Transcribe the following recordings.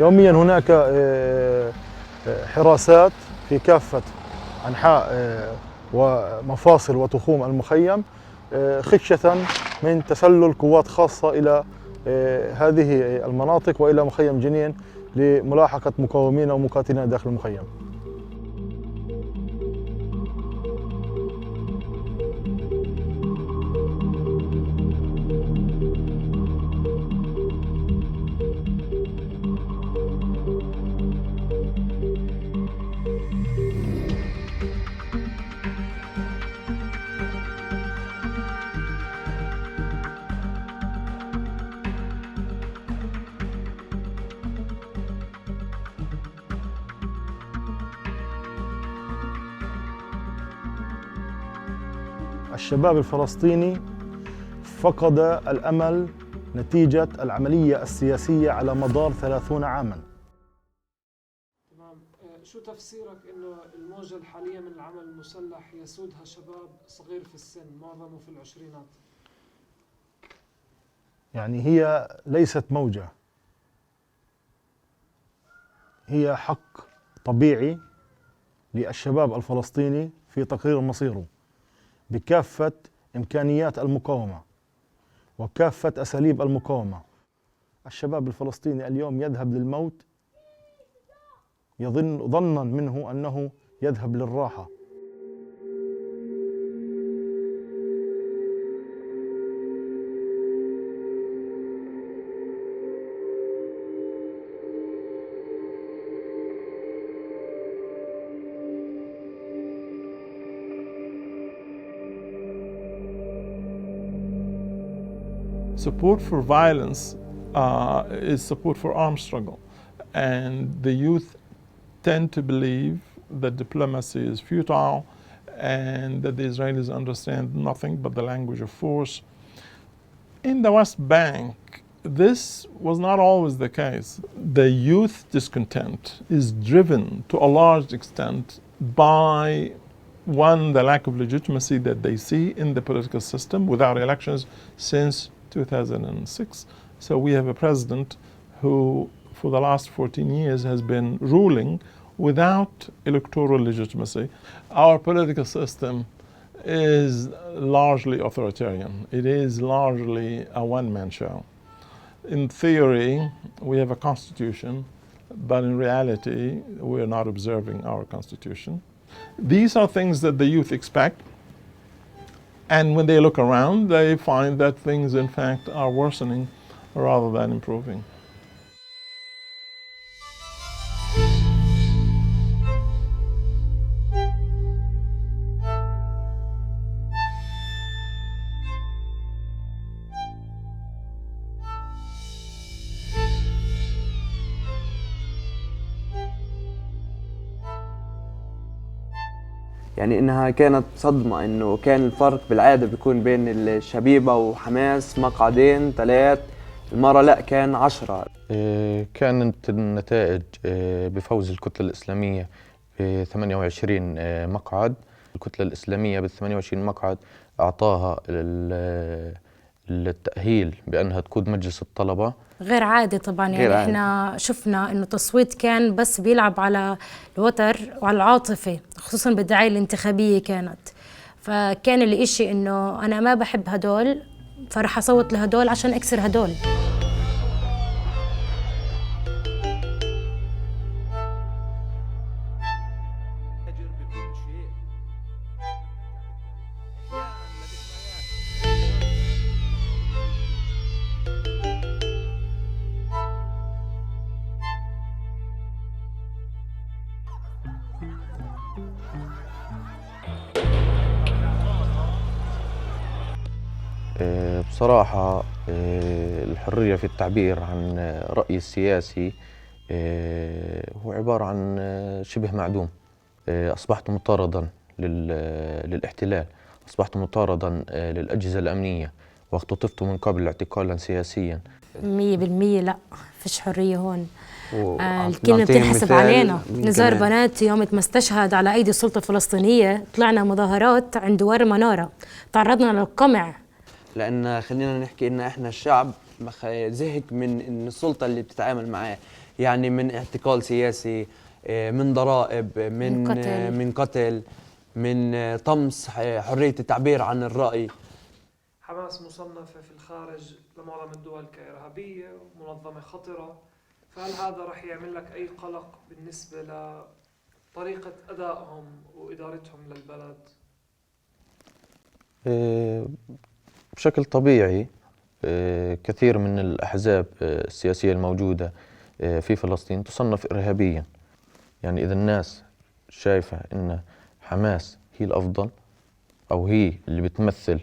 يوميا هناك حراسات في كافة أنحاء ومفاصل وتخوم المخيم خشية من تسلل قوات خاصة إلى هذه المناطق وإلى مخيم جنين لملاحقة مقاومين ومقاتلين داخل المخيم. الشباب الفلسطيني فقد الأمل نتيجة العملية السياسية على مدار 30 عاماً. تمام. شو تفسيرك إنه الموجة الحالية من العمل المسلح يسودها شباب صغير في السن معظمه في العشرينات؟ يعني هي ليست موجة، هي حق طبيعي للشباب الفلسطيني في تقرير مصيره بكافة إمكانيات المقاومة وكافة أساليب المقاومة. الشباب الفلسطيني اليوم يذهب للموت ظنا منه أنه يذهب للراحة. Support for violence is support for armed struggle, and the youth tend to believe that diplomacy is futile and that the Israelis understand nothing but the language of force. In the West Bank, this was not always the case. The youth discontent is driven to a large extent by one, the lack of legitimacy that they see in the political system without elections since 2006. So we have a president who, for the last 14 years, has been ruling without electoral legitimacy. Our political system is largely authoritarian. It is largely a one-man show. In theory, we have a constitution, but in reality, we're not observing our constitution. These are things that the youth expect. And when they look around, they find that things, in fact, are worsening rather than improving. يعني إنها كانت صدمة، إنه كان الفرق بالعادة بيكون بين الشبيبة وحماس مقعدين 3، المرة لأ كان 10. كانت النتائج بفوز الكتلة الإسلامية ب 28 مقعد. الكتلة الإسلامية بال 28 مقعد أعطاها التأهيل بأنها تقود مجلس الطلبة. غير عادي طبعا، يعني احنا شفنا انه التصويت كان بس بيلعب على الوتر وعلى العاطفة، خصوصا بالدعاية الانتخابية كانت. فكان الاشي انه انا ما بحب هدول فرح اصوت لهدول عشان اكسر هدول. بصراحة الحرية في التعبير عن رأيي السياسي هو عبارة عن شبه معدوم. أصبحت مطاردا للاحتلال، أصبحت مطاردا للأجهزة الأمنية، واختطفت من قبل اعتقالا سياسيا. 100% لا فيش حرية هون. الكلمة بتنحسب علينا. نزار بناتي يوم ما استشهد على أيدي السلطة الفلسطينية طلعنا مظاهرات عند ور منارة، تعرضنا للقمع. لأن خلينا نحكي إن إحنا الشعب زهق من إن السلطة اللي بتتعامل معاه، يعني من اعتقال سياسي، من ضرائب، من قتل، من طمس حرية التعبير عن الرأي. حماس مصنفة في الخارج لمعظم الدول كإرهابية ومنظمة خطرة، فهل هذا رح يعمل لك أي قلق بالنسبة لطريقة أدائهم وإدارتهم للبلد؟ بشكل طبيعي كثير من الأحزاب السياسية الموجودة في فلسطين تصنف إرهابيا. يعني إذا الناس شايفة أن حماس هي الأفضل أو هي اللي بتمثل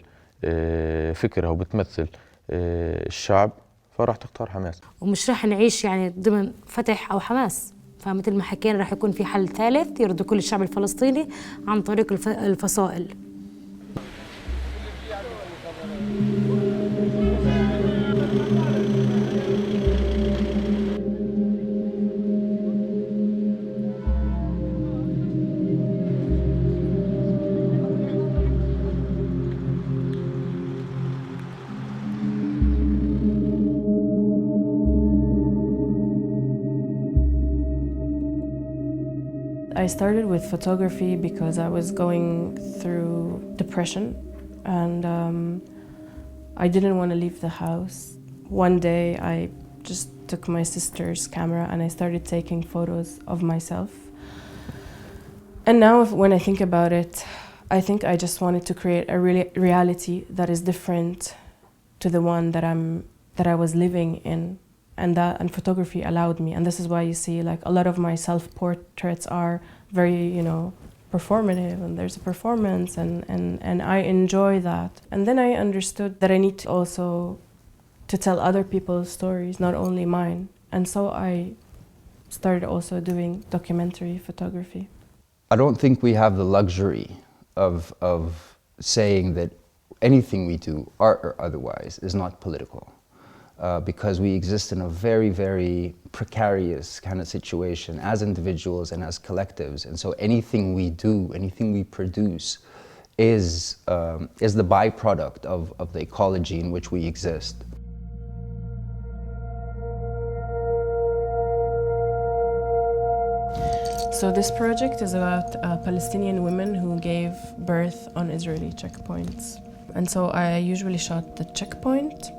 فكرها وبتمثل الشعب، فراح تختار حماس. ومش راح نعيش يعني ضمن فتح أو حماس، فمثل ما حكينا راح يكون في حل ثالث يرضي كل الشعب الفلسطيني عن طريق الفصائل. I started with photography because I was going through depression and I didn't want to leave the house. One day I just took my sister's camera and I started taking photos of myself. And now when I think about it, I think I just wanted to create a reality that is different to the one that I was living in. And photography allowed me, and this is why you see like a lot of my self-portraits are very, performative, and there's a performance, and I enjoy that. And then I understood that I need to also to tell other people's stories, not only mine. And so I started also doing documentary photography. I don't think we have the luxury of saying that anything we do, art or otherwise, is not political. Because we exist in a very, very precarious kind of situation as individuals and as collectives. And so anything we do, anything we produce is the byproduct of the ecology in which we exist. So this project is about Palestinian women who gave birth on Israeli checkpoints. And so I usually shot the checkpoint,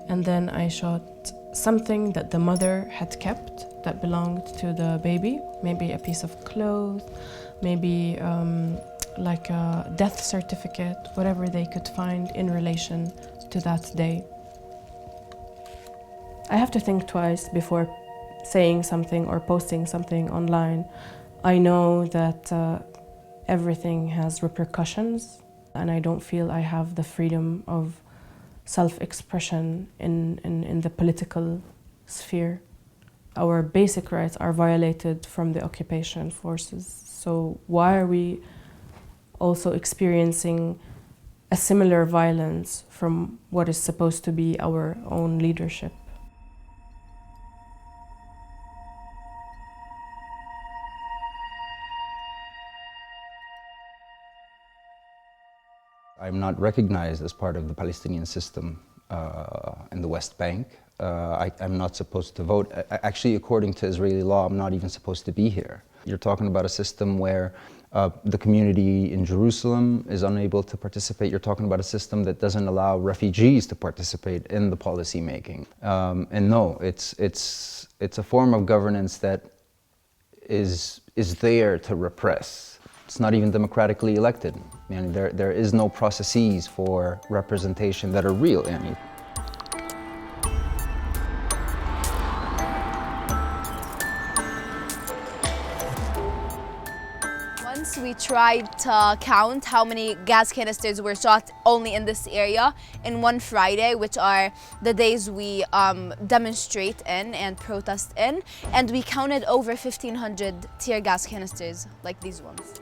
and then I shot something that the mother had kept that belonged to the baby, maybe a piece of clothes, maybe like a death certificate, whatever they could find in relation to that day. I have to think twice before saying something or posting something online. I know that everything has repercussions, and I don't feel I have the freedom of self-expression in the political sphere. Our basic rights are violated from the occupation forces. So why are we also experiencing a similar violence from what is supposed to be our own leadership? I'm not recognized as part of the Palestinian system in the West Bank. I'm not supposed to vote. Actually, according to Israeli law, I'm not even supposed to be here. You're talking about a system where the community in Jerusalem is unable to participate. You're talking about a system that doesn't allow refugees to participate in the policy making. And no, it's a form of governance that is there to repress. It's not even democratically elected. I mean, there is no processes for representation that are real. I mean, once we tried to count how many gas canisters were shot only in this area in one Friday, which are the days we demonstrate in and protest in, and we counted over 1,500 tear gas canisters like these ones.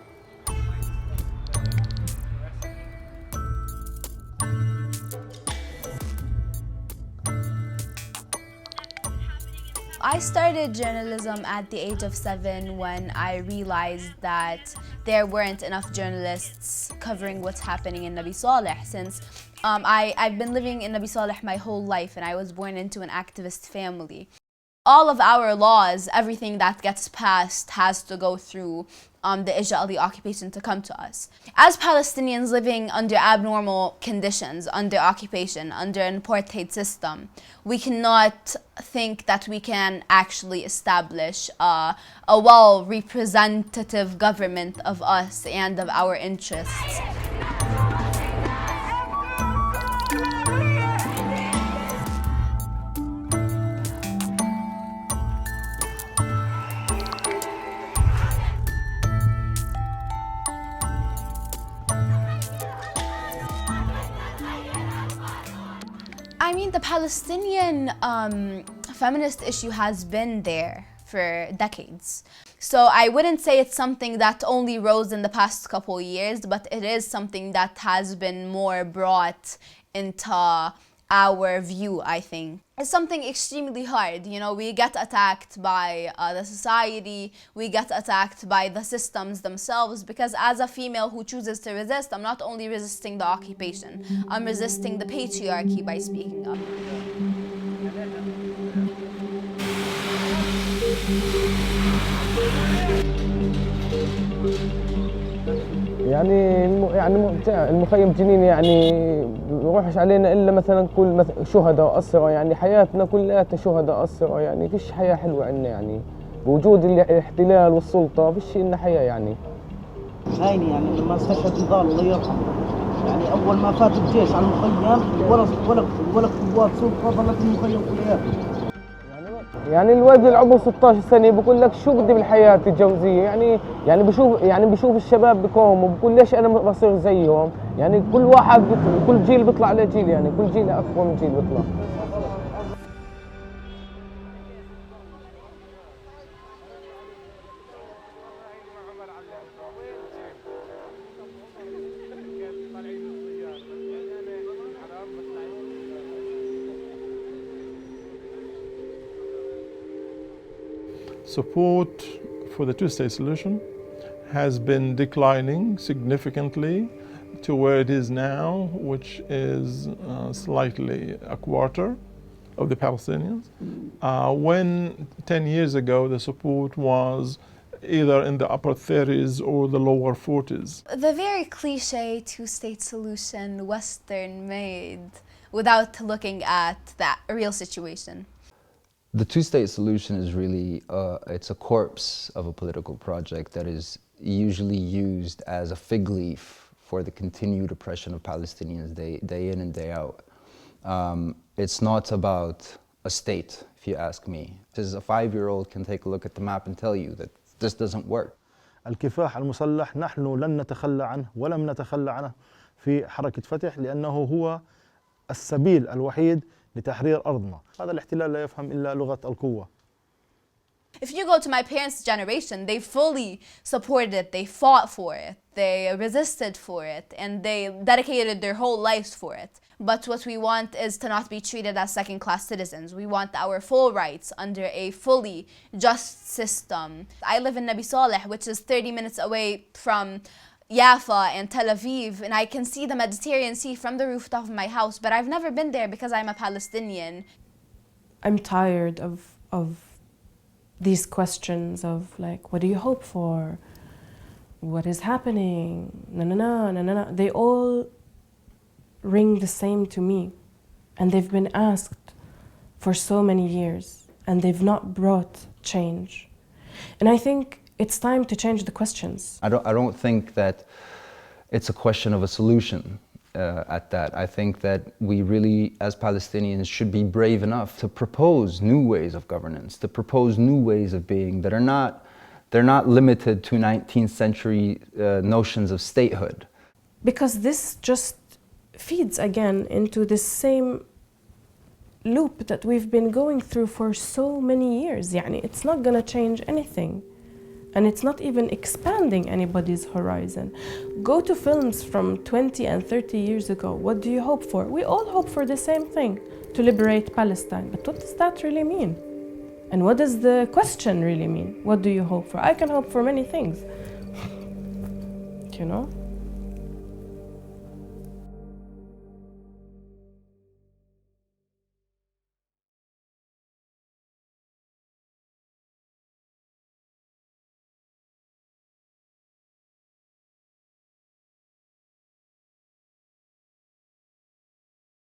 I started journalism at the age of 7 when I realized that there weren't enough journalists covering what's happening in Nabi Saleh, since I've been living in Nabi Saleh my whole life and I was born into an activist family. All of our laws, everything that gets passed has to go through the Israeli occupation to come to us. As Palestinians living under abnormal conditions, under occupation, under an apartheid system, we cannot think that we can actually establish a well-representative government of us and of our interests. I mean, the Palestinian feminist issue has been there for decades. So I wouldn't say it's something that only rose in the past couple years, but it is something that has been more brought into our view, I think. It's something extremely hard. You know, we get attacked by the society, we get attacked by the systems themselves, because as a female who chooses to resist, I'm not only resisting the occupation, I'm resisting the patriarchy by speaking up. يعني المخيم جنيني يعني بروحش علينا الا مثلا كل شهداء واسرى، يعني حياتنا كلها شهداء اسرى، يعني فيش حياه حلوه عندنا، يعني بوجود الاحتلال والسلطه فيش لنا حياه. يعني هايني يعني لما استشهد نضال الله يرحمه، يعني اول ما فات الجيش على المخيم ولا قوات سلطه ظلت المخيم كلياته. يعني الولد اللي عمره 16 سنه بقول لك شو بدي بالحياه الجوزيه، يعني بشوف الشباب بقوموا بقول ليش انا بصير زيهم، يعني كل واحد كل جيل بيطلع على جيل، يعني كل جيل اقوى من جيل بيطلع. Support for the two-state solution has been declining significantly to where it is now, which is slightly a quarter of the Palestinians. When 10 years ago the support was either in the upper 30s or the lower 40s. The very cliche two-state solution, Western-made, without looking at that real situation. The two-state solution is really, it's a corpse of a political project that is usually used as a fig leaf for the continued oppression of Palestinians day in and day out. It's not about a state, if you ask me. Because a 5-year-old can take a look at the map and tell you that this doesn't work. الكفاح المسلح نحن لن نتخلى عنه ولم نتخلى عنه في حركة فتح، لأنه هو السبيل الوحيد لتحرير أرضنا. هذا الاحتلال لا يفهم إلا لغة القوة. If you go to my parents' generation, they fully supported it, they fought for it, they resisted for it, and they dedicated their whole lives for it. But what we want is to not be treated as second-class citizens. We want our full rights under a fully just system. I live in Nabi Saleh, which is 30 minutes away from Jaffa and Tel Aviv, and I can see the Mediterranean Sea from the rooftop of my house, but I've never been there because I'm a Palestinian. I'm tired of these questions of like, what do you hope for? What is happening? No. They all ring the same to me, and they've been asked for so many years, and they've not brought change. And I think it's time to change the questions. I don't think that it's a question of a solution at that. I think that we really, as Palestinians, should be brave enough to propose new ways of governance, to propose new ways of being that they're not limited to 19th century notions of statehood. Because this just feeds again into this same loop that we've been going through for so many years. يعني it's not gonna change anything. And it's not even expanding anybody's horizon. Go to films from 20 and 30 years ago. What do you hope for? We all hope for the same thing, to liberate Palestine. But what does that really mean? And what does the question really mean? What do you hope for? I can hope for many things, you know?